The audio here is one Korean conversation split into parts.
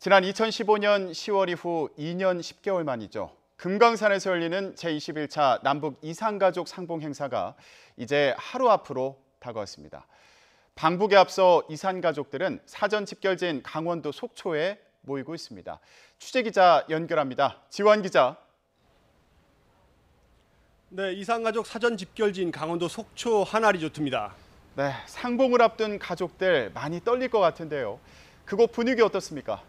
지난 2015년 10월 이후 2년 10개월 만이죠. 금강산에서 열리는 제21차 남북 이산가족 상봉 행사가 이제 하루 앞으로 다가왔습니다. 방북에 앞서 이산가족들은 사전 집결지인 강원도 속초에 모이고 있습니다. 취재기자 연결합니다. 지환 기자. 네, 이산가족 사전 집결지인 강원도 속초 하나리조트입니다. 네, 상봉을 앞둔 가족들 많이 떨릴 것 같은데요. 그곳 분위기 어떻습니까?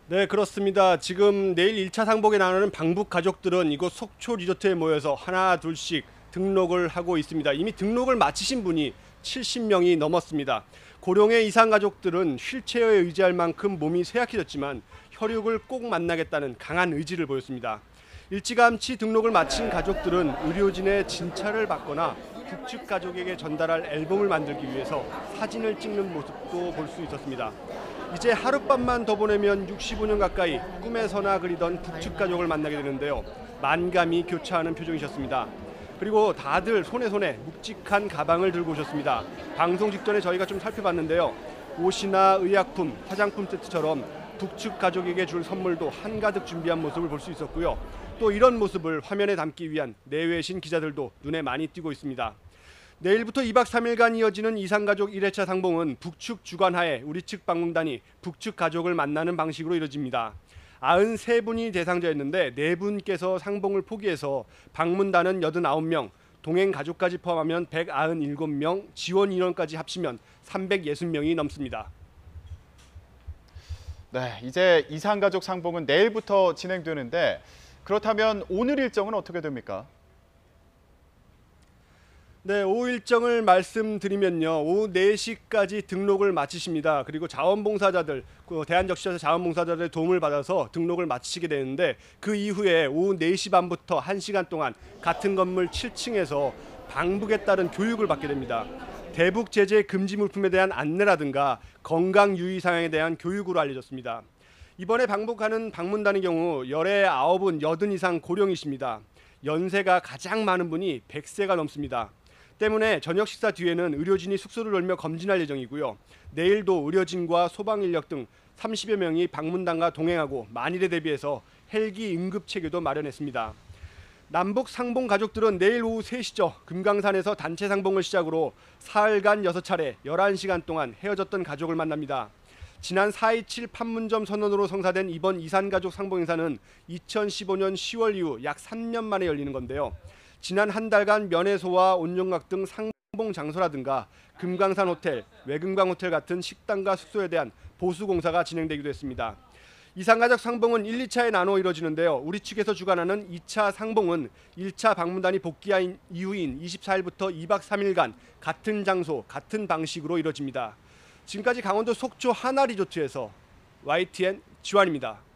네, 그렇습니다. 지금 내일 1차 상봉에 나가는 방북 가족들은 이곳 속초 리조트에 모여서 하나 둘씩 등록을 하고 있습니다. 이미 등록을 마치신 분이 70명이 넘었습니다. 고령의 이산 가족들은 휠체어에 의지할 만큼 몸이 쇠약해졌지만 혈육을 꼭 만나겠다는 강한 의지를 보였습니다. 일찌감치 등록을 마친 가족들은 의료진의 진찰을 받거나 북측 가족에게 전달할 앨범을 만들기 위해서 사진을 찍는 모습도 볼 수 있었습니다. 이제 하룻밤만 더 보내면 65년 가까이 꿈에서나 그리던 북측 가족을 만나게 되는데요. 만감이 교차하는 표정이셨습니다. 그리고 다들 손에 묵직한 가방을 들고 오셨습니다. 방송 직전에 저희가 좀 살펴봤는데요. 옷이나 의약품, 화장품 세트처럼 북측 가족에게 줄 선물도 한가득 준비한 모습을 볼 수 있었고요. 또 이런 모습을 화면에 담기 위한 내외신 기자들도 눈에 많이 띄고 있습니다. 내일부터 2박 3일간 이어지는 이산가족 1회차 상봉은 북측 주관하에 우리 측 방문단이 북측 가족을 만나는 방식으로 이뤄집니다. 93분이 대상자였는데 4분께서 상봉을 포기해서 방문단은 89명, 동행 가족까지 포함하면 197명, 지원 인원까지 합치면 360명이 넘습니다. 네, 이제 이산가족 상봉은 내일부터 진행되는데 그렇다면 오늘 일정은 어떻게 됩니까? 네, 오후 일정을 말씀드리면요. 오후 4시까지 등록을 마치십니다. 그리고 자원봉사자들, 대한적시에서 자원봉사자들의 도움을 받아서 등록을 마치시게 되는데 그 이후에 오후 4시 반부터 1시간 동안 같은 건물 7층에서 방북에 따른 교육을 받게 됩니다. 대북 제재 금지 물품에 대한 안내라든가 건강 유의 사항에 대한 교육으로 알려졌습니다. 이번에 방북하는 방문단의 경우 열의 9은 80 이상 고령이십니다. 연세가 가장 많은 분이 100세가 넘습니다. 때문에 저녁 식사 뒤에는 의료진이 숙소를 돌며 검진할 예정이고요. 내일도 의료진과 소방인력 등 30여 명이 방문단과 동행하고 만일에 대비해서 헬기 응급 체계도 마련했습니다. 남북 상봉 가족들은 내일 오후 3시죠. 금강산에서 단체 상봉을 시작으로 사흘간 6차례 11시간 동안 헤어졌던 가족을 만납니다. 지난 4.27 판문점 선언으로 성사된 이번 이산가족 상봉 행사는 2015년 10월 이후 약 3년 만에 열리는 건데요. 지난 한 달간 면회소와 온종각 등 상봉 장소라든가 금강산 호텔, 외금강 호텔 같은 식당과 숙소에 대한 보수 공사가 진행되기도 했습니다. 이산가족 상봉은 1, 2차에 나눠 이뤄지는데요. 우리 측에서 주관하는 2차 상봉은 1차 방문단이 복귀한 이후인 24일부터 2박 3일간 같은 장소, 같은 방식으로 이뤄집니다. 지금까지 강원도 속초 하나리조트에서 YTN 지환입니다.